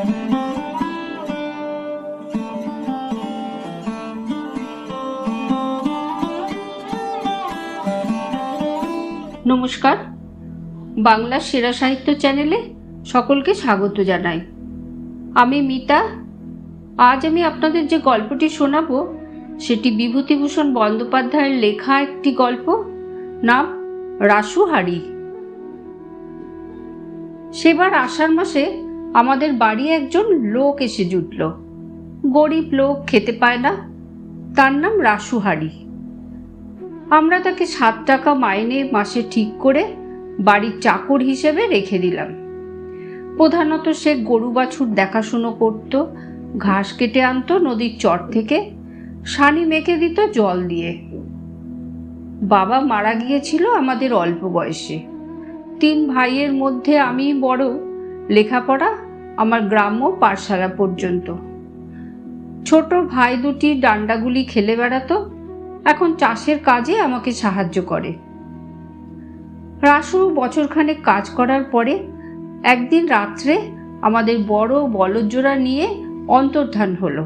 নমস্কার, বাংলা সেরা সাহিত্য চ্যানেলে সকলকে স্বাগত জানাই। আমি মিতা। আজ আমি আপনাদের যে গল্পটি শোনাবো সেটি বিভূতিভূষণ বন্দ্যোপাধ্যায়ের লেখা একটি গল্প, নাম রাসুহারি। সেবার আষাঢ় মাসে আমাদের বাড়ি একজন লোক এসে জুটল। গরিব লোক, খেতে পায় না, তার নাম রাসুহারি। আমরা তাকে 7 টাকা মাইনে মাসে ঠিক করে বাড়ির চাকর হিসেবে রেখে দিলাম। প্রধানত সে গরু বাছুর দেখাশুনো করত, ঘাস কেটে আনতো নদীর চর থেকে, সানি মেখে দিত জল দিয়ে। বাবা মারা গিয়েছিল আমাদের অল্প বয়সে। 3 ভাইয়ের মধ্যে আমি বড়। লেখাপড়া আমার গ্রাম্য পাঠশালা পর্যন্ত। ছোট ভাই দুটি ডান্ডাগুলি খেলে বেড়াতো, এখন চাষের কাজে আমাকে সাহায্য করে। রাসু বছরখানেক কাজ করার পরে একদিন রাত্রে আমাদের বড় বলদজোড়া নিয়ে অন্তর্ধান হলো।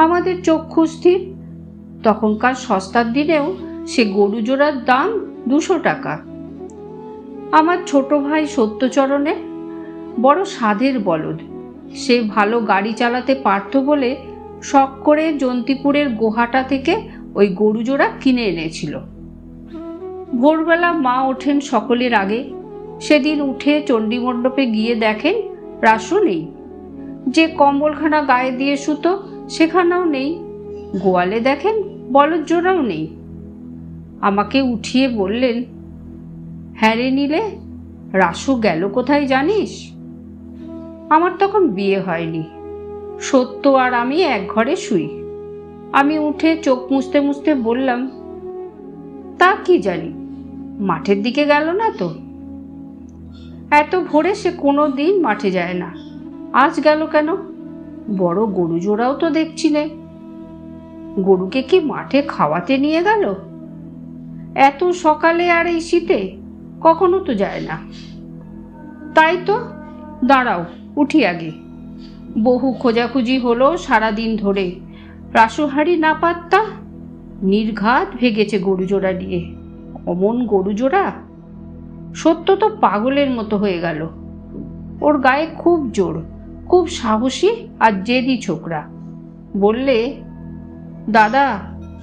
আমাদের চক্ষু স্থির। তখনকার সস্তার দিনেও সে গরু জোড়ার দাম 200 টাকা। আমার ছোট ভাই সত্যচরণের বড় সাধের বলদ। সে ভালো গাড়ি চালাতে পারত বলে শখ করে জন্তিপুরের গোহাটা থেকে ওই গরু জোড়া কিনে এনেছিল। ভোরবেলা মা ওঠেন সকলের আগে। সেদিন উঠে চণ্ডীমণ্ডপে গিয়ে দেখেন রাসু নেই। যে কম্বলখানা গায়ে দিয়ে শুতো সেখানেও নেই। গোয়ালে দেখেন বলদ জোড়াও নেই। আমাকে উঠিয়ে বললেন, হ্যাঁ রে নীলে, রাসু গেল কোথায় জানিস? আমার তখন বিয়ে হয়নি। সত্য আর আমি এক ঘরে শুই। আমি উঠে চোখ মুছতে মুছতে বললাম, তা কি জানি, মাঠের দিকে গেল না তো? এত ভোরে সে কোনো দিন মাঠে যায় না, আজ গেল কেন? বড় গরু জোড়াও তো দেখছি না। গরুকে কি মাঠে খাওয়াতে নিয়ে গেল? এত সকালে আর এই শীতে কখনো তো যায় না। তাই তো, দাঁড়াও উঠি আগে। বহু খোঁজাখুঁজি হলো সারাদিন ধরে। রাসুহারি না পাত্তা। নির্ঘাত ভেগেছে গরু জোড়া নিয়ে। অমন গরু জোড়া! সত্য তো পাগলের মতো হয়ে গেল। ওর গায়ে খুব জোর, খুব সাহসী আর জেদি ছোকরা। বললে, দাদা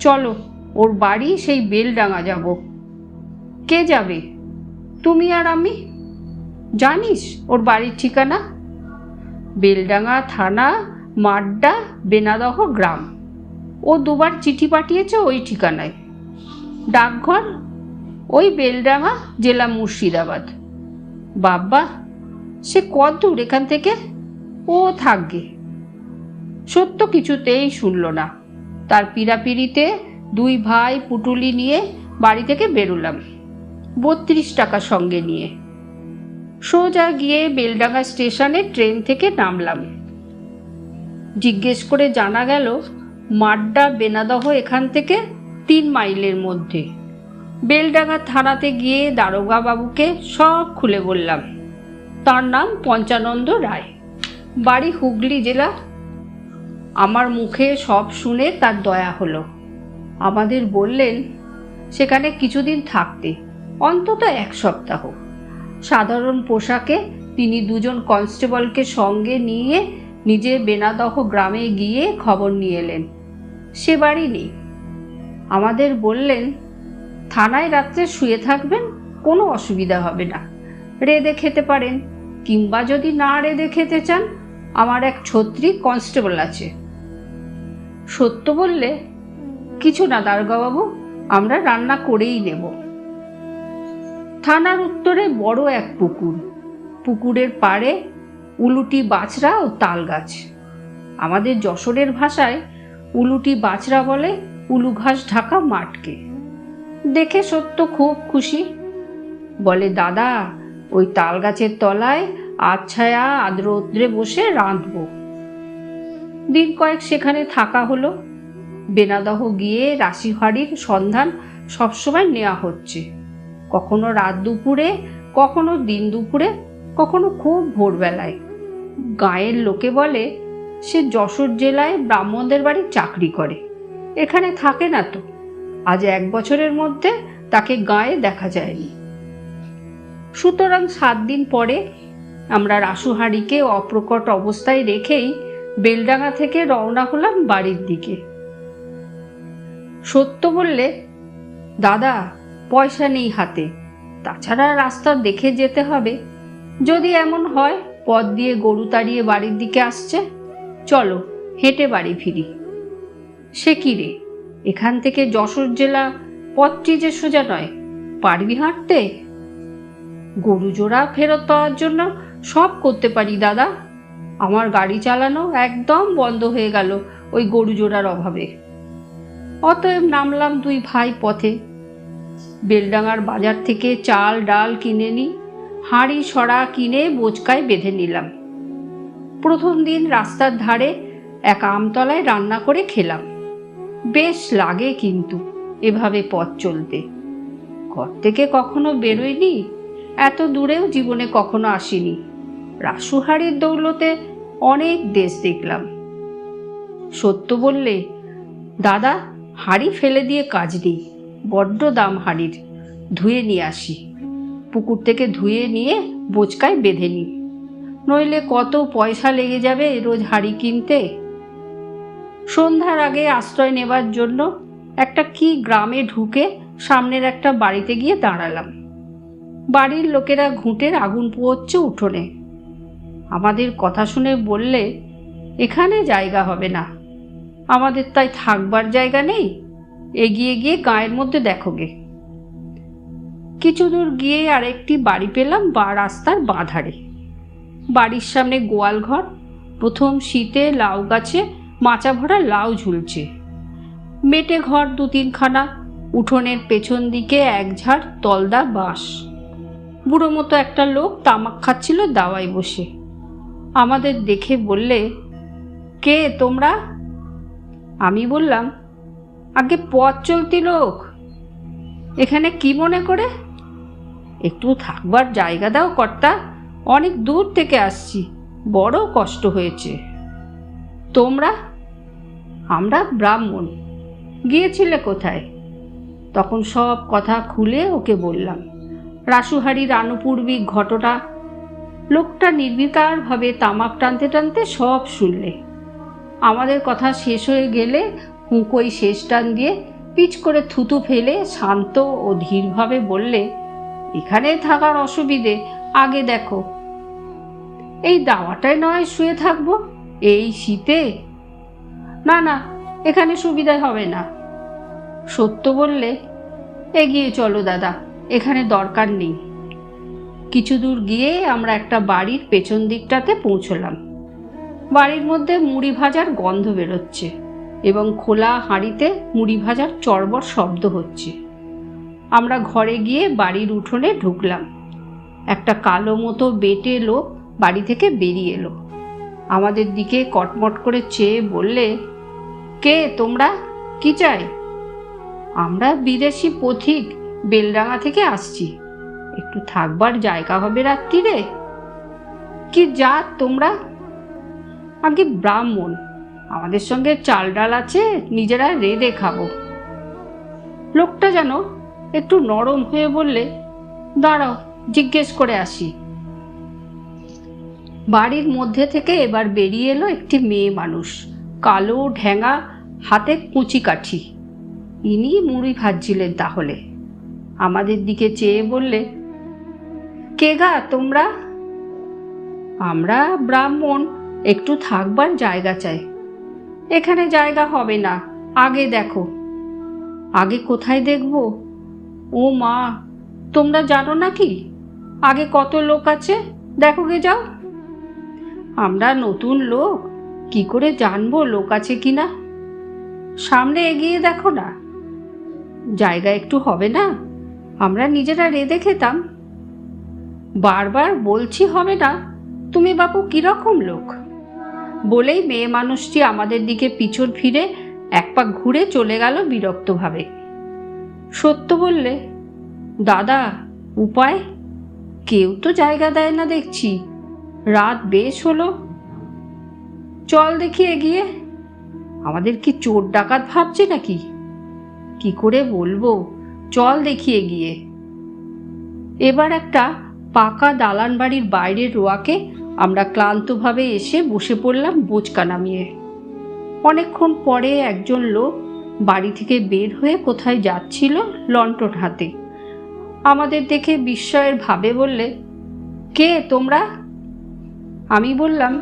চলো, ওর বাড়ি সেই বেলডাঙা যাব। কে যাবে? তুমি আর আমি। জানিস ওর বাড়ির ঠিকানা? বেলডাঙা থানা, মাড্ডা, বেনাদহ গ্রাম। ও 2বার চিঠি পাঠিয়েছে ওই ঠিকানায়। ডাকঘর ওই বেলডাঙা, জেলা মুর্শিদাবাদ। বাবা, সে কত দূর এখান থেকে? ও থাকবে। সত্য কিছুতেই শুনল না। তার পীড়াপিড়িতে 2 ভাই পুটুলি নিয়ে বাড়ি থেকে বেরোলাম, 32 টাকা সঙ্গে নিয়ে। সোজা গিয়ে বেলডাঙা স্টেশনে ট্রেন থেকে নামলাম। জিজ্ঞেস করে জানা গেল মাড্ডা বেনাদহ এখান থেকে 3 মাইলের মধ্যে। বেলডাঙা থানাতে গিয়ে দারোগা বাবুকে সব খুলে বললাম। তার নাম পঞ্চানন্দ রায়, বাড়ি হুগলি জেলা। আমার মুখে সব শুনে তার দয়া হলো। আমাদের বললেন সেখানে কিছুদিন থাকতে, অন্তত 1 সপ্তাহ। সাধারণ পোশাকে তিনি 2 জন কনস্টেবলকে সঙ্গে নিয়ে নিজে বেনাদহ গ্রামে গিয়ে খবর নিয়ে এলেন। সে বাড়ি নেই। আমাদের বললেন, থানায় রাত্রে শুয়ে থাকবেন, কোনো অসুবিধা হবে না। রেঁধে খেতে পারেন, কিংবা যদি না রেঁধে খেতে চান, আমার এক ছত্রী কনস্টেবল আছে। সত্য বললে, কিছু না দারোগাবাবু, আমরা রান্না করেই নেব। থানার উত্তরে বড় এক পুকুর। পুকুরের পাড়ে উলুটি বাছরা ও তাল গাছ। আমাদের যশোরের ভাষায় উলুটি বাছরা বলে উলু ঘাস ঢাকা মাঠকে। দেখে সত্য খুব খুশি। বলে, দাদা ওই তাল গাছের তলায় আচ্ছায়া আদ্রৌদ্রে বসে রাঁধব। দিন কয়েক সেখানে থাকা হলো। বেনাদহ গিয়ে রাসুহারির সন্ধান সবসময় নেওয়া হচ্ছে। কখনো রাত দুপুরে, কখনো দিন দুপুরে, কখনো খুব ভোরবেলায়। গাঁয়ের লোকে বলে সে যশোর জেলায় ব্রাহ্মণদের বাড়ি চাকরি করে, এখানে থাকে না তো। আজ 1 বছরের মধ্যে তাকে গাঁয়ে দেখা যায়নি। সুতরাং 7 দিন পরে আমরা রাসুহাঁড়িকে অপ্রকট অবস্থায় রেখেই বেলডাঙা থেকে রওনা হলাম বাড়ির দিকে। সত্য বললে, দাদা পয়সা নেই হাতে, তাছাড়া রাস্তা দেখে যেতে হবে। যদি এমন হয় পথ দিয়ে গরু তাড়িয়ে বাড়ির দিকে আসছে, চলো হেঁটে বাড়ি ফিরি। সে কি রে, এখান থেকে যশোর জেলা পথটি যে সোজা নয়, পারবি হাঁটতে? গরু জোড়া ফেরত পাওয়ার জন্য সব করতে পারি দাদা, আমার গাড়ি চালানো একদম বন্ধ হয়ে গেল ওই গরু জোড়ার অভাবে। অতএব নামলাম 2 ভাই পথে। বেলডাঙার বাজার থেকে চাল ডাল কিনে নিই, হাঁড়ি সরা কিনে বোচকায় বেঁধে নিলাম। প্রথম দিন রাস্তার ধারে এক আমতলায় রান্না করে খেলাম। বেশ লাগে কিন্তু এভাবে পথ চলতে। ঘর থেকে কখনো বেরোইনি, এত দূরেও জীবনে কখনো আসিনি। রাসুহাঁড়ির দৌলতে অনেক দেশ দেখলাম। সত্য বললে, দাদা হাঁড়ি ফেলে দিয়ে কাজ নেই, বড্ড দাম হাঁড়ির, ধুয়ে নিয়ে আসি। পুকুর থেকে ধুয়ে নিয়ে বোচকায় বেঁধে নিই, নইলে কত পয়সা লেগে যাবে রোজ হাঁড়ি কিনতে। সন্ধ্যার আগে আশ্রয় নেবার জন্য একটা কি গ্রামে ঢুকে সামনের একটা বাড়িতে গিয়ে দাঁড়ালাম। বাড়ির লোকেরা ঘুঁটের আগুন পোয়াচ্ছে উঠোনে। আমাদের কথা শুনে বললে, এখানে জায়গা হবে না। আমাদের তাই থাকবার জায়গা নেই, এগিয়ে গিয়ে গাঁয়ের মধ্যে দেখোগে। কিছু দূর গিয়ে আরেকটি বাড়ি পেলাম রাস্তার বাঁ ধারে। বাড়ির সামনে গোয়াল ঘর, প্রথম শীতে লাউ গাছে মাচা ভরা লাউ ঝুলছে। মেটে ঘর 2-3 খানা, উঠোনের পেছন দিকে 1 ঝাড় তলদা বাঁশ। বুড়ো মতো একটা লোক তামাক খাচ্ছিল দাওয়ায় বসে। আমাদের দেখে বললে, কে তোমরা? আমি বললাম, আগে পথ চলতি লোক, এখানে কি মনে করে? একটু থাকবার জায়গা দাও কর্তা, অনেক দূর থেকে আসছি, বড় কষ্ট হয়েছে। তোমরা? আমরা ব্রাহ্মণ। গিয়েছিলে কোথায়? তখন সব কথা খুলে ওকে বললাম, রাসুহাঁড়ির আনুপূর্বিক ঘটনা। লোকটা নির্বিকারভাবে তামাক টানতে টানতে সব শুনলে। আমাদের কথা শেষ হয়ে গেলে হুঁকোই শেষ টান দিয়ে পিচ করে থুতু ফেলে শান্ত ও ধীরভাবে বললে, এখানে থাকার অসুবিধে, আগে দেখো। এই দাওয়াটায় নয় শুয়ে থাকবো এই শীতে? না না, এখানে সুবিধা হবে না। সত্য বললে, এগিয়ে চলো দাদা, এখানে দরকার নেই। কিছু দূর গিয়ে আমরা একটা বাড়ির পেছন দিকটাতে পৌঁছলাম। বাড়ির মধ্যে মুড়ি ভাজার গন্ধ বেরোচ্ছে এবং খোলা হাঁড়িতে মুড়ি ভাজার চড়বড় শব্দ হচ্ছে। আমরা ঘরে গিয়ে বাড়ির উঠোনে ঢুকলাম। একটা কালো মতো বেটে লোক বাড়ি থেকে বেরিয়ে এলো। আমাদের দিকে কটমট করে চেয়ে বললে, কে তোমরা, কি চাই? আমরা বিদেশি পথিক, বেলডাঙা থেকে আসছি, একটু থাকবার জায়গা হবে রাত্রিরে। কি জাত তোমরা? আগে ব্রাহ্মণ, আমাদের সঙ্গে চাল ডাল আছে, নিজেরা রেঁধে খাবো। লোকটা যেন একটু নরম হয়ে বললে, দাঁড়াও জিজ্ঞেস করে আসি। বাড়ির মধ্যে থেকে এবার বেরিয়ে এলো একটি মেয়ে মানুষ, কালো ঢ্যাঙা, হাতে কুচি কাঠি। ইনি মুড়ি ভাজছিলেন তাহলে। আমাদের দিকে চেয়ে বললে, কে গা তোমরা? আমরা ব্রাহ্মণ, একটু থাকবার জায়গা চাই। এখানে জায়গা হবে না, আগে দেখো। আগে কোথায় দেখব? ও মা, তোমরা জানো নাকি আগে কত লোক আছে? দেখো গে যাও। আমরা নতুন লোক, কি করে জানবো লোক আছে কিনা? সামনে এগিয়ে দেখো না, জায়গা একটু হবে না? আমরা নিজেরা রেঁধে খেতাম। বারবার বলছি হবে না, তুমি বাপু কিরকম লোক? বলেই মেয়ে মানুষটি আমাদের দিকে পিছন ফিরে 1 পাক ঘুরে চলে গেল বিরক্তভাবে। সত্য বললে, দাদা উপায়? কেউ তো জায়গা দেয় না দেখছি। রাত বেশ হলো, চল দেখি এগিয়ে। আমাদের কি চোর ডাকাত ভাবছে নাকি? কি করে বলবো, চল দেখি এগিয়ে। এবার একটা পাকা দালান বাড়ির বাইরের রোয়াকে আমরা ক্লান্তভাবে এসে বসে পড়লাম বোঁচকা নামিয়ে। অনেকক্ষণ পরে একজন লোক বাড়ি থেকে বের হয়ে কোথায় যাচ্ছিল লণ্ঠন হাতে। আমাদের দেখে বিস্ময়ের ভাবে বললে, কে তোমরা? আমি বললাম,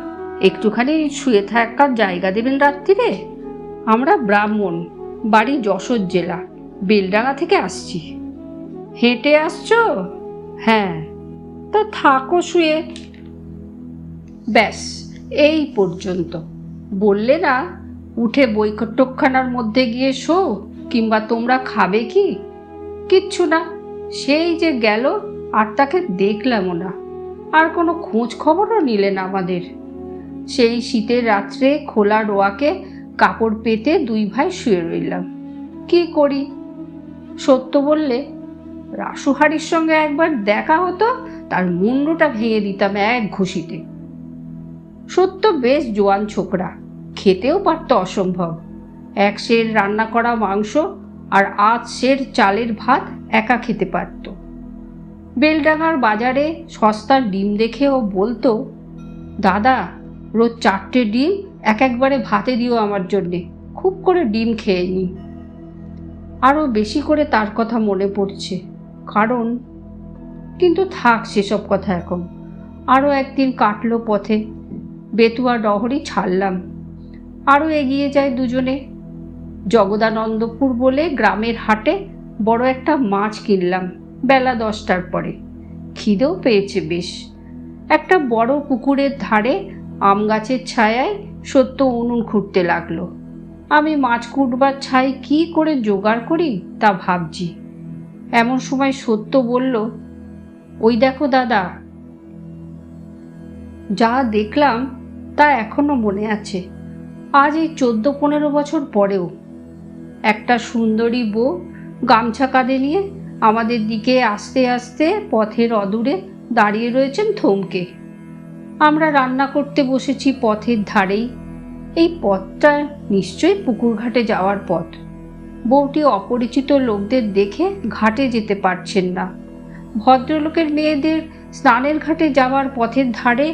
একটুখানি শুয়ে থাকার জায়গা দেবেন রাত্রিরে? আমরা ব্রাহ্মণ, বাড়ি যশোর জেলা, বেলডাঙা থেকে আসছি। হেঁটে আসছো? হ্যাঁ। তা থাকো শুয়ে। ব্যাস এই পর্যন্ত। বললে না উঠে বৈঠকখানার মধ্যে গিয়ে শো, কিংবা তোমরা খাবে কি? কিচ্ছু না। সেই যে গেল, আর তাকে দেখলামও না, আর কোনো খোঁজ খবরও নিলেন আমাদের। সেই শীতের রাত্রে খোলা রোয়াকে কাপড় পেতে দুই ভাই শুয়ে রইলাম। কি করি? সত্য বললে, রাসুহারির সঙ্গে একবার দেখা হতো, তার মুন্ডুটা ভেঙে দিতাম এক ঘুষিতে। সত্য বেশ জোয়ান ছোকরা, খেতেও পারত অসম্ভব। এক সের রান্না করা মাংস আর 8 সের চালের ভাত একা খেতে পারত। বেলডাঙার বাজারে সস্তার ডিম দেখে ও বলতো, দাদা রোজ 4টে ডিম একবারে ভাতে দিও আমার জন্যে, খুব করে ডিম খেয়ে নি। আরও বেশি করে তার কথা মনে পড়ছে, কারণ কিন্তু থাক সেসব কথা এখন। আরও একদিন কাটলো পথে, বেতুয়া ডহরি ছাড়লাম। আরও এগিয়ে যায় দুজনে। জগদানন্দপুর বলে গ্রামের হাটে বড় একটা মাছ কিনলাম বেলা 10টার পরে। খিদেও পেয়েছে বেশ। একটা বড় পুকুরের ধারে আম গাছের ছায়ায় সত্য উনুন খুঁড়তে লাগলো। আমি মাছ কুটবার ছাই কি করে জোগাড় করি তা ভাবছি। এমন সময় সত্য বলল, ওই দেখো দাদা। যা দেখলাম তা এখনো মনে আছে, আজ এই 14-15 বছর পরেও। একটা সুন্দরী বউ গামছা কাঁধে নিয়ে আমাদের দিকে আস্তে আস্তে পথের অদূরে দাঁড়িয়ে রয়েছেন থমকে। আমরা রান্না করতে বসেছি পথের ধারেই। এই পথটা নিশ্চয়ই পুকুরঘাটে যাওয়ার পথ। বউটি অপরিচিত লোকদের দেখে ঘাটে যেতে পারছেন না। ভদ্রলোকের মেয়েদের স্নানের ঘাটে যাওয়ার পথের ধারে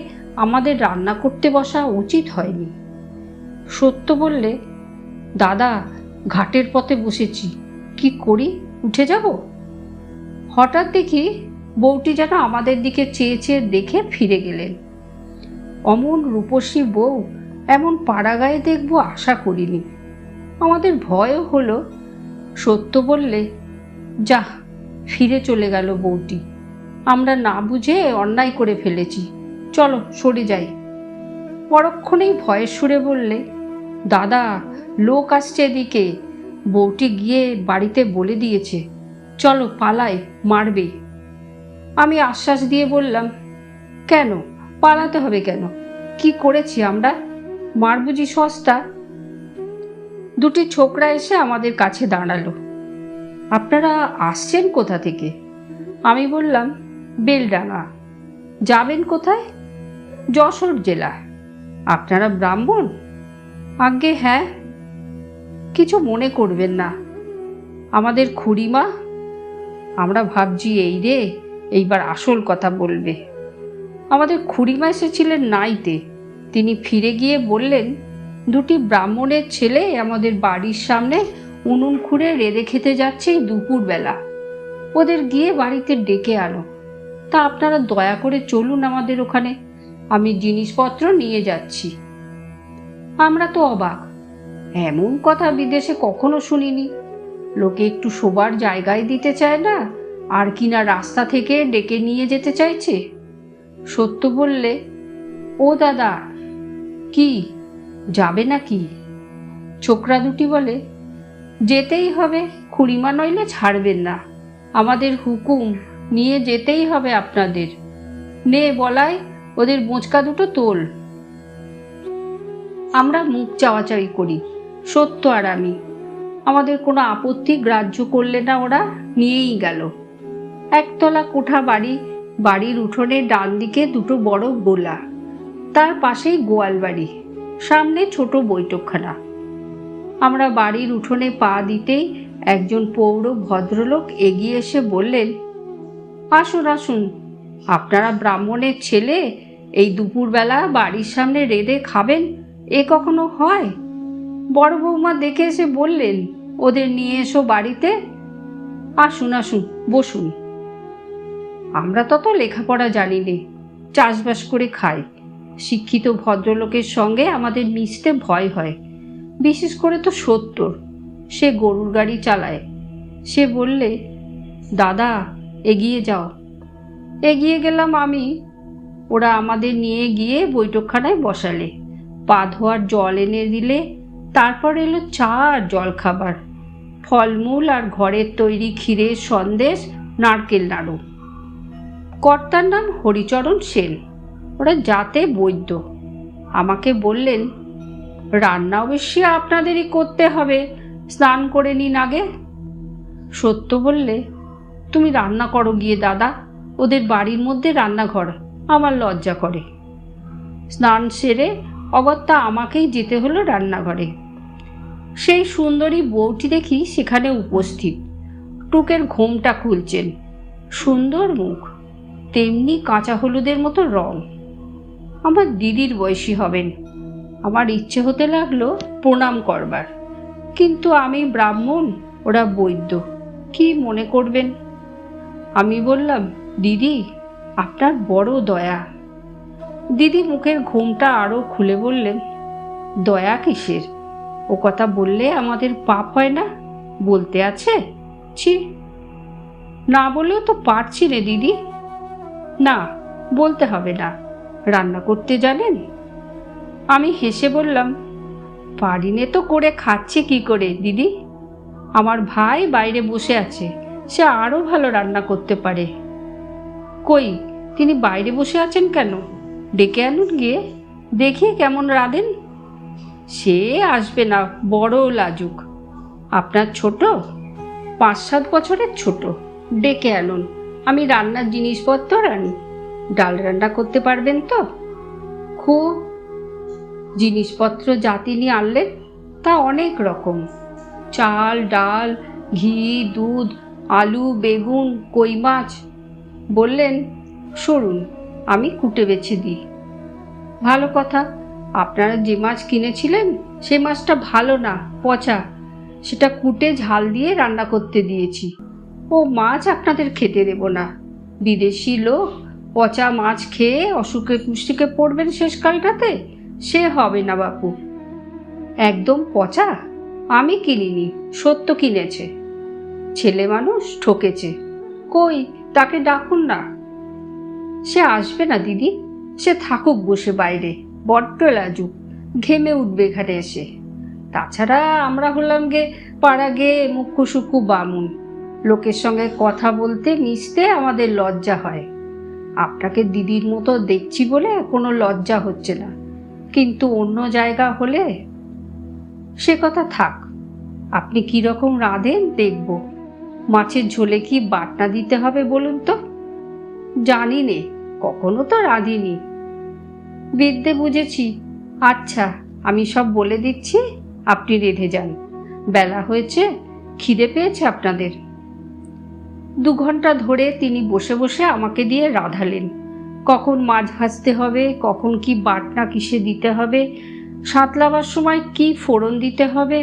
আমাদের রান্না করতে বসা উচিত হয়নি। সত্য বললে, দাদা ঘাটের পথে বসেছি, কি করি, উঠে যাব? হঠাৎ দেখি বউটি যেন আমাদের দিকে চেয়ে চেয়ে দেখে ফিরে গেলেন। অমন রূপসী বউ এমন পাড়াগায়ে দেখব আশা করিনি। আমাদের ভয়ও হলো। সত্য বললে, যা, ফিরে চলে গেল বউটি। আমরা না বুঝে অন্যায় করে ফেলেছি, চলো সরে যাই। পরক্ষণেই ভয়ের সুরে বললে, দাদা লোক আসছে এদিকে, বউটি গিয়ে বাড়িতে বলে দিয়েছে, চলো পালাই, মারবে। আমি আশ্বাস দিয়ে বললাম, কেন পালাতে হবে কেন? কি করেছি আমরা? মার বুঝি সস্তা? দুটি ছোকরা এসে আমাদের কাছে দাঁড়ালো। আপনারা আসছেন কোথা থেকে? আমি বললাম, বেলডাঙা। যাবেন কোথায়? যশোর জেলা। আপনারা ব্রাহ্মণ? আজ্ঞে হ্যাঁ। কিছু মনে করবেন না, আমাদের খুড়িমা। আমরা ভাবছি এই রে, এইবার আসল কথা বলবে। আমাদের খুড়িমা এসেছিলেন নাইতে। তিনি ফিরে গিয়ে বললেন, দুটি ব্রাহ্মণের ছেলে আমাদের বাড়ির সামনে উনুন খুঁড়ে রেঁধে খেতে যাচ্ছে দুপুরবেলা। ওদের গিয়ে বাড়িতে ডেকে আনো। তা আপনারা দয়া করে চলুন আমাদের ওখানে, আমি জিনিসপত্র নিয়ে যাচ্ছি। আমরা তো অবাক, এমন কথা বিদেশে কখনো শুনিনি। লোকে একটু শোবার জায়গায় দিতে চায় না, আর কিনা রাস্তা থেকে ডেকে নিয়ে যেতে চাইছে। সত্য বললে, ও দাদা, কি যাবে নাকি? ছোকরা দুটি বলে, যেতেই হবে, খুড়িমা নইলে ছাড়বেন না। আমাদের হুকুম, নিয়ে যেতেই হবে আপনাদের। নে বলাই, ওদের বোঁচকা দুটো তোল। আমরা মুখ চাওয়াচাওয়ি করি, সত্য আর আমি। আমাদের কোনো আপত্তি গ্রাহ্য করলে না, ওরা নিয়েই গেল। একতলা কোঠা বাড়ি, বাড়ির উঠোনের ডান দিকে দুটো বড় গোলা, তার পাশেই গোয়াল বাড়ি। সামনে ছোট বৈঠকখানা। আমরা বাড়ির উঠোনে পা দিতেই একজন পৌর ভদ্রলোক এগিয়ে এসে বললেন, আসুন আসুন, আপনারা ব্রাহ্মণের ছেলে এই দুপুরবেলা বাড়ির সামনে রেঁধে খাবেন, এ কখনো হয়? বড় বৌমা দেখে এসে বললেন, ওদের নিয়ে এসো বাড়িতে। আসুন আসুন, বসুন। আমরা তত লেখাপড়া জানি নে, চাষবাস করে খাই। শিক্ষিত ভদ্রলোকের সঙ্গে আমাদের মিশতে ভয় হয়, বিশেষ করে তো ৭০, সে গরুর গাড়ি চালায়। সে বললে, দাদা এগিয়ে যাও। এগিয়ে গেলাম আমি। ওরা আমাদের নিয়ে গিয়ে বৈঠকখানায় বসালে, পা ধোয়ার জল এনে দিলে, তারপর এলো চা আর জলখাবার, ফলমূল আর ঘরের তৈরি ক্ষীরের সন্দেশ, নারকেল নাড়ু। কর্তার নাম হরিচরণ সেন, ওরা জাতে বৈদ্য। আমাকে বললেন, রান্না অবশ্যই আপনাদেরই করতে হবে, স্নান করে নিন আগে। সত্য বললে, তুমি রান্না করো গিয়ে দাদা, ওদের বাড়ির মধ্যে রান্নাঘর, আমার লজ্জা করে। স্নান সেরে অগত্যা আমাকেই যেতে হলো রান্নাঘরে। সেই সুন্দরী বউটি দেখি সেখানে উপস্থিত, টুকের ঘোমটা খুলছেন, সুন্দর মুখ, তেমনি কাঁচা হলুদের মতো রং। আমার দিদির বয়সী হবেন। আমার ইচ্ছে হতে লাগলো প্রণাম করবার, কিন্তু আমি ব্রাহ্মণ, ওরা বৈদ্য, কি মনে করবেন? আমি বললাম, দিদি আপনার বড় দয়া। দিদি মুখের ঘোমটা আরো খুলে বললেন, দয়া কিসের? ও কথা বললে আমাদের পাপ হয় না? বলতে আছে? ছি, না বলেও তো পারছি রে দিদি। না, বলতে হবে না। রান্না করতে জানেন? আমি হেসে বললাম, পারিনে তো করে খাচ্ছে কি করে দিদি? আমার ভাই বাইরে বসে আছে, সে আরো ভালো রান্না করতে পারে। কই, তিনি বাইরে বসে আছেন কেন? ডেকে আনুন গিয়ে, দেখি কেমন রাঁধেন। সে আসবে না, বড় লাজুক। আপনার ছোট, ৫-৭ বছরের ছোট। ডেকে আনুন, আমি রান্নার জিনিসপত্র আনি। ডাল রান্না করতে পারবেন তো? খুব। জিনিসপত্র যা তিনি আনলেন তা অনেক রকম, চাল, ডাল, ঘি, দুধ, আলু, বেগুন, কই মাছ। বললেন, সরুন, আমি কুটে বেছে দিই। ভালো কথা, আপনারা যে মাছ কিনেছিলেন সে মাছটা ভালো না, পচা। সেটা কুটে ঝাল দিয়ে রান্না করতে দিয়েছি। ও মাছ আপনাদের খেতে দেব না। বিদেশি লোক, পচা মাছ খেয়ে অসুখে কুষ্টিকে পড়বেন শেষকালটাতে, সে হবে না বাপু। একদম পচা? আমি কিনিনি, সত্য কিনেছে। ছেলে মানুষ ঠকেছে। কই, তাকে ডাকুন না। সে আসবে না দিদি, সে থাকুক বসে বাইরে, বড্ড লাজুক, ঘেমে উঠবে এখানে এসে। তাছাড়া আমরা হলাম গে পাড়া গে মুখ্য সুখ্য বামুন, লোকের সঙ্গে কথা বলতে মিশতে আমাদের লজ্জা হয়। আপনাকে দিদির মতো দেখছি বলে কোনো লজ্জা হচ্ছে না, কিন্তু অন্য জায়গা হলে। সে কথা থাক, আপনি কিরকম রাঁধেন দেখব। মাছের ঝোলে কি বাটনা দিতে হবে বলুন তো? জানি নে, কখনো তো রাঁধিনি। বিদ্যে বুঝেছি। আচ্ছা, আমি সব বলে দিচ্ছি, আপনি রেঁধে যান। বেলা হয়েছে, খিদে পেয়েছে আপনাদের। ২ ঘন্টা ধরে তিনি বসে বসে আমাকে দিয়ে রাঁধালেন। কখন মাছ ভাজতে হবে, কখন কি বাটনা কিসে দিতে হবে, সাঁতলাবার সময় কি ফোড়ন দিতে হবে।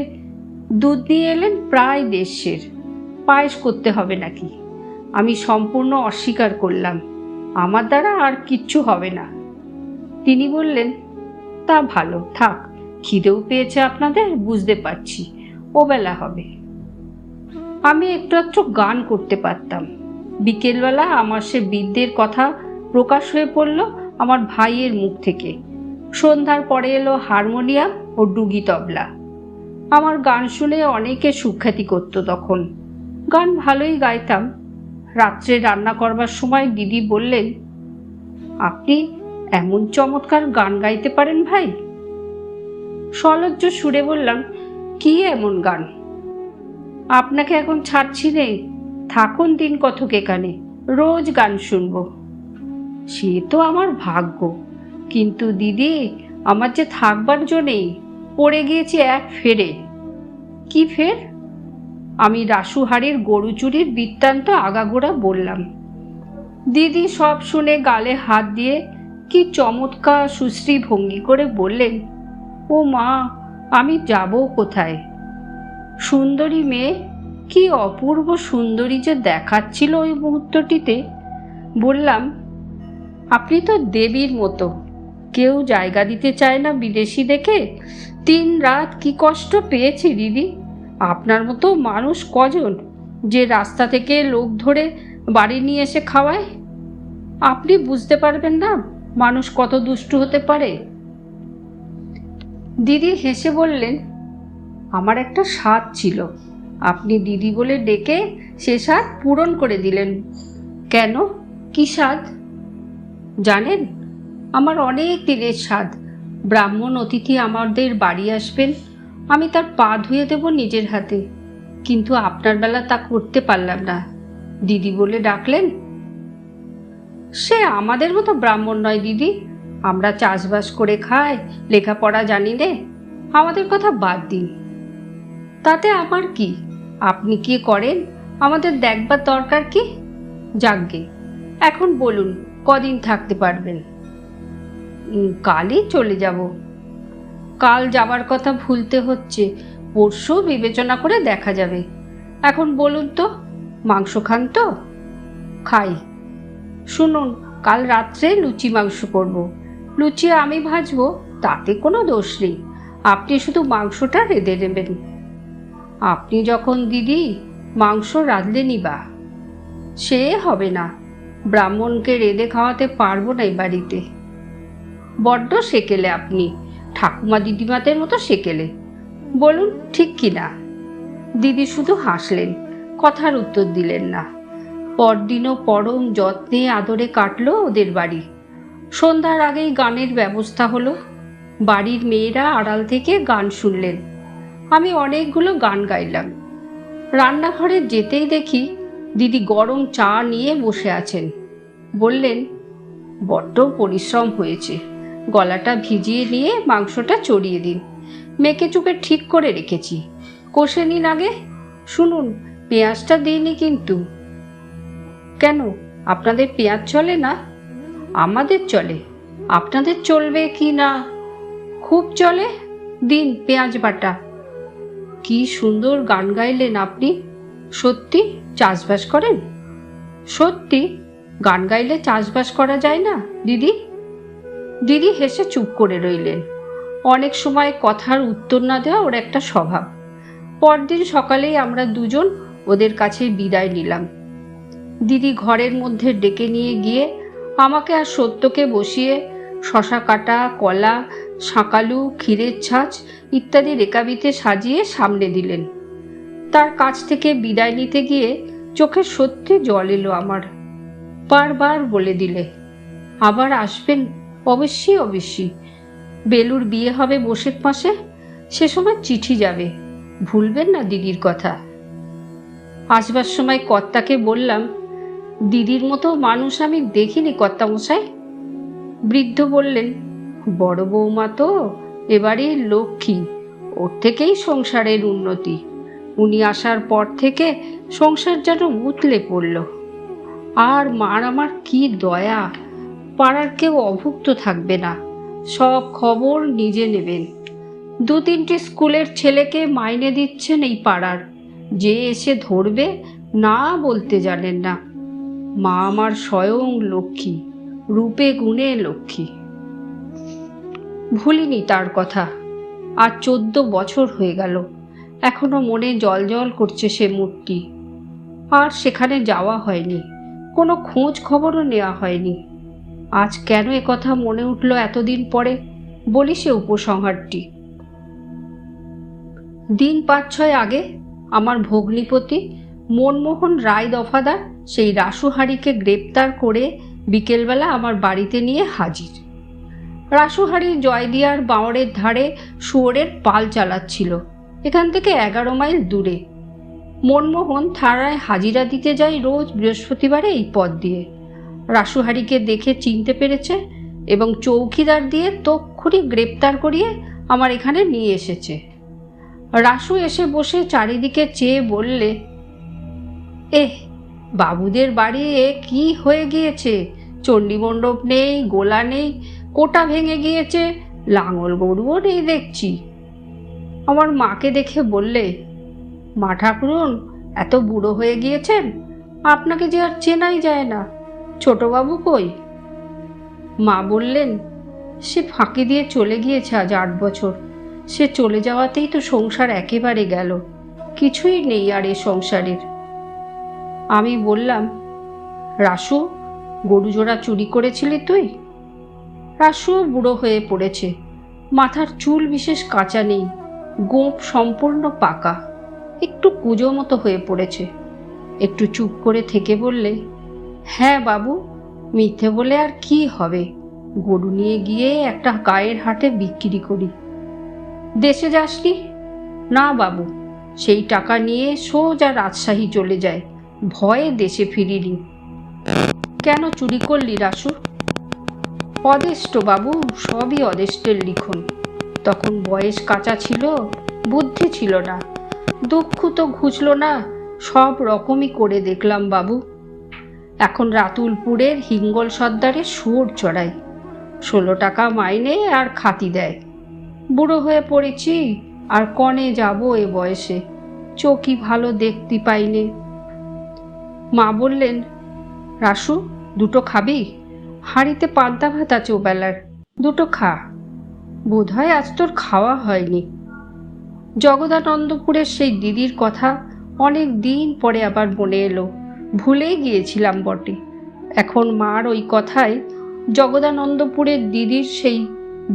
দুধ নিয়ে এলেন প্রায় ১.৫ সের। পায়েস করতে হবে নাকি? আমি সম্পূর্ণ অস্বীকার করলাম, আমার দ্বারা আর কিচ্ছু হবে না। তিনি বললেন, তা ভালো, থাক, খিদেও পেয়েছে আপনাদের, বুঝতে পারছি, ও বেলা হবে। আমি একটু একটু গান করতে পারতাম। বিকেলবেলা আমার সে বিদ্যের কথা প্রকাশ হয়ে পড়ল আমার ভাইয়ের মুখ থেকে। সন্ধ্যার পরে এলো হারমোনিয়াম ও ডুগি তবলা। আমার গান শুনে অনেকে সুখ্যাতি করত তখন। গান ভালোই গাইতাম। রাত্রে রান্না করবার সময় দিদি বললেন, আপনি এমন চমৎকার গান গাইতে পারেন ভাই। সলজ্জ সুরে বললাম, কি এমন গান? আপনাকে এখন ছাড়ছি নে, থাকুন দিন কতক এখানে, রোজ গান শুনব। সে তো আমার ভাগ্য, কিন্তু দিদি আমার যে থাকবার জো নেই, পড়ে গিয়েছি এক ফেরে। কি ফের? আমি রাসুহারির গরু চুরির বৃত্তান্ত আগাগোড়া বললাম। দিদি সব শুনে গালে হাত দিয়ে কি চমৎকার সুশ্রী ভঙ্গি করে বললেন, ও মা, আমি যাব কোথায়? সুন্দরী মেয়ে, কি অপূর্ব সুন্দরী যে দেখাচ্ছিল ওই মুহূর্তটিতে। বললাম, আপনি তো দেবীর মতো, কেউ জায়গা দিতে চায় না বিদেশি দেখে। 3 রাত কি কষ্ট পেয়েছি দিদি। আপনার মতো মানুষ কজন যে রাস্তা থেকে লোক ধরে বাড়ি নিয়ে এসে খাওয়ায়? আপনি বুঝতে পারবেন না মানুষ কত দুষ্টু হতে পারে। দিদি হেসে বললেন, আমার একটা স্বাদ ছিল, আপনি দিদি বলে ডেকে সে স্বাদ পূরণ করে দিলেন। কেন, কি স্বাদ? জানেন, আমার অনেক দিনের স্বাদ। ব্রাহ্মণ অতিথি আমাদের বাড়ি আসবেন, আমি তার পা ধুয়ে দেব নিজের হাতে। কিন্তু আপনার বেলা তা করতে পারলাম না। দিদি বলে ডাকলেন। সে আমাদের মতো ব্রাহ্মণ নয় দিদি, আমরা চাষবাস করে খাই, লেখাপড়া জানি নে, আমাদের কথা বাদ দিন। তাতে আমার কি? আপনি কি করেন আমাদের দেখবার দরকার কি? যাকগে, এখন বলুন কদিন থাকতে পারবেন? কালই চলে যাব। কাল যাবার কথা ভুলতে হচ্ছে, পরশু বিবেচনা করে দেখা যাবে। এখন বলুন তো, মাংস খান তো? খাই। শুনুন, কাল রাত্রে লুচি মাংস করব। লুচি আমি ভাজবো, তাতে কোনো দোষ নেই। আপনি শুধু মাংসটা রেঁধে নেবেন। আপনি যখন দিদি, মাংস রাঁধলেনই বা। সে হবে না, ব্রাহ্মণকে রেঁধে খাওয়াতে পারবো না এই বাড়িতে। বড্ড সেকেলে আপনি, ঠাকুমা দিদিমাদের মতো সেকেলে। বলুন ঠিক কি না? দিদি শুধু হাসলেন, কথার উত্তর দিলেন না। পরদিনও পরম যত্নে আদরে কাটলো ওদের বাড়ি। সন্ধ্যার আগেই গানের ব্যবস্থা হলো। বাড়ির মেয়েরা আড়াল থেকে গান শুনলেন। আমি অনেকগুলো গান গাইলাম। রান্নাঘরে যেতেই দেখি দিদি গরম চা নিয়ে বসে আছেন। বললেন, বড্ড পরিশ্রম হয়েছে, গলাটা ভিজিয়ে নিয়ে মাংসটা চড়িয়ে দিন। মেখে চুকে ঠিক করে রেখেছি, কষে নিন আগে। শুনুন, পেঁয়াজটা দিইনি কিন্তু। কেন, আপনাদের পেঁয়াজ চলে না? আমাদের চলে, আপনাদের চলবে কি না? খুব চলে, দিন পেঁয়াজ বাটা। কি সুন্দর গান গাইলেন আপনি। সত্যি চাষবাস করেন? সত্যি, গান গাইলে চাষবাস করা যায় না দিদি? দিদি হেসে চুপ করে রইলেন। অনেক সময় কথার উত্তর না দেওয়া ওর একটা স্বভাব। পরদিন সকালেই আমরা দুজন ওদের কাছে বিদায় নিলাম। দিদি ঘরের মধ্যে ডেকে নিয়ে গিয়ে আমাকে আর সত্যকে বসিয়ে শশা কাটা, কলা, শাঁকালু, ক্ষীরের ছাঁচ ইত্যাদি রেকাবিতে সাজিয়ে সামনে দিলেন। তার কাছ থেকে বিদায় নিতে গিয়ে চোখে সত্যি জল এলো আমার। বারবার বলে দিলে, আবার আসবেন? অবশ্যই অবশ্যই। বেলুর বিয়ে হবে বসের মাসে, সে সময় চিঠি যাবে, ভুলবেন না দিদির কথা। আসবার সময় কর্তাকে বললাম, দিদির মতো মানুষ আমি দেখিনি কর্তামশাই। বৃদ্ধ বললেন, বড় বৌমা তো এবারের লক্ষ্মী, ওর থেকেই সংসারের উন্নতি। উনি আসার পর থেকে সংসার যেন উতলে পড়ল। আর মার আমার কি দয়া, পাড়ার কেউ অভুক্ত থাকবে না, সব খবর নিজে নেবেন। 2-3টে স্কুলের ছেলেকে মাইনে দিচ্ছেন এই পাড়ার, যে এসে ধরবে না বলতে জানেন না। মা আমার স্বয়ং লক্ষ্মী, রূপে গুণে লক্ষ্মী। ভুলিনি তার কথা। আর 14 বছর হয়ে গেল, এখনো মনে জল জল করছে সে মূর্তি। আর সেখানে যাওয়া হয়নি, কোনো খোঁজ খবরও নেওয়া হয়নি। আজ কেন একথা মনে উঠল এতদিন পরে, বলি সে উপসংহারটি। দিন 5-6 আগে আমার ভগ্নিপতি মনমোহন রায় দফাদার সেই রাসুহারিকে গ্রেপ্তার করে বিকেলবেলা আমার বাড়িতে নিয়ে হাজির। রাসুহারি জয়দিয়ার বাঁওড়ের ধারে শুয়োরের পাল চালাচ্ছিল, এখান থেকে 11 মাইল দূরে। মনমোহন থানায় হাজিরা দিতে যায় রোজ বৃহস্পতিবারে এই পথ দিয়ে। রাসুহারিকে দেখে চিনতে পেরেছে এবং চৌকিদার দিয়ে তো তক্ষুনি গ্রেপ্তার করিয়ে আমার এখানে নিয়ে এসেছে। রাসু এসে বসে চারিদিকে চেয়ে বললে, বাবুদের বাড়ি এ কি হয়ে গিয়েছে? চণ্ডীমণ্ডপ নেই, গোলা নেই, কোটা ভেঙে গিয়েছে, লাঙল গরুও নেই দেখছি। আমার মাকে দেখে বললে, মা ঠাকুরুন এত বুড়ো হয়ে গিয়েছেন, আপনাকে যে আর চেনাই যায় না। ছোটবাবু কই? মা বললেন, সে ফাঁকি দিয়ে চলে গিয়েছে আজ 8 বছর। সে চলে যাওয়াতেই তো সংসার একেবারে গেল, কিছুই নেই আর এ সংসারের। আমি বললাম, রাসু, গরু জোড়া চুরি করেছিলি তুই? রাসুও বুড়ো হয়ে পড়েছে, মাথার চুল বিশেষ কাঁচা নেই, গোঁফ সম্পূর্ণ পাকা, একটু কুঁজো মতো হয়ে পড়েছে। একটু চুপ করে থেকে বললে, হ্যাঁ বাবু, মিথ্যে বলে আর কি হবে, গরু নিয়ে গিয়ে একটা গায়ের হাটে বিক্রি করি। দেশে যাসনি? না বাবু, সেই টাকা নিয়ে সোজা রাজশাহী চলে যায়, ভয়ে দেশে ফিরিনি। কেন চুরি করলি রাসু? অদেষ্ট বাবু, সবই অদেষ্টের লিখন। তখন বয়স কাঁচা ছিল, বুদ্ধি ছিল না, দুঃখ তো ঘুচল না, সব রকমই করে দেখলাম বাবু। এখন রাতুলপুরের হিঙ্গল সর্দারে সুর চড়াই, 16 টাকা মাইনে আর খাতি দেয়। বুড়ো হয়ে পড়েছি, আর কনে যাব এ বয়সে, চোখই ভালো দেখতে পাইনে। মা বললেন, রাসু, দুটো খাবি? হাঁড়িতে পান্তা ভাত আছে ওবেলার, দুটো খা। বোধহয় আজ তোর খাওয়া হয়নি। জগদানন্দপুরের সেই দিদির কথা অনেক দিন পরে আবার মনে এলো, ভুলেই গিয়েছিলাম বটে। এখন মার ওই কথায় জগদানন্দপুরের দিদির সেই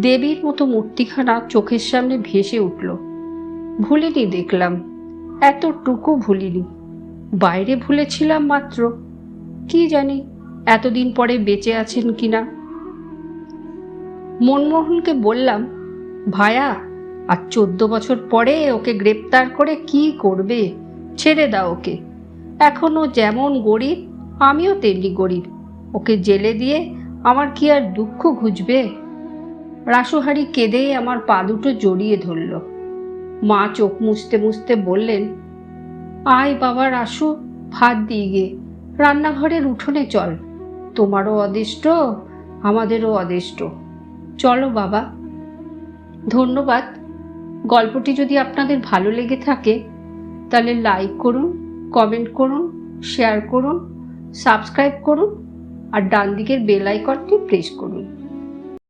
দেবীর মতো মূর্তিখানা চোখের সামনে ভেসে উঠল। ভুলিনি দেখলাম, এতটুকু ভুলিনি। বাইরে ভুলেছিলাম মাত্র, কি জানি এতদিন পরে বেঁচে আছেন কিনা। মনমোহনকে বললাম, ভায়া, আর 14 বছর পরে ওকে গ্রেপ্তার করে কি করবে? ছেড়ে দাও ওকে। এখনো যেমন গরিব, আমিও তেমনি গরিব। ওকে জেলে দিয়ে আমার কি আর দুঃখ ঘুচবে? রাসুহারি কেঁদে আমার পা দুটো জড়িয়ে ধরল। মা চোখ মুছতে মুছতে বললেন, আয় বাবা রাসু, ভাত দিয়ে গে, রান্নাঘরের উঠোনে চল। তোমারও অদিষ্ট, আমাদেরও অদিষ্ট, চলো বাবা। ধন্যবাদ। গল্পটি যদি আপনাদের ভালো লেগে থাকে তাহলে লাইক করুন, কমেন্ট করুন, শেয়ার করুন, সাবস্ক্রাইব করুন আর ডান দিকের বেল আইকনটি প্রেস করুন।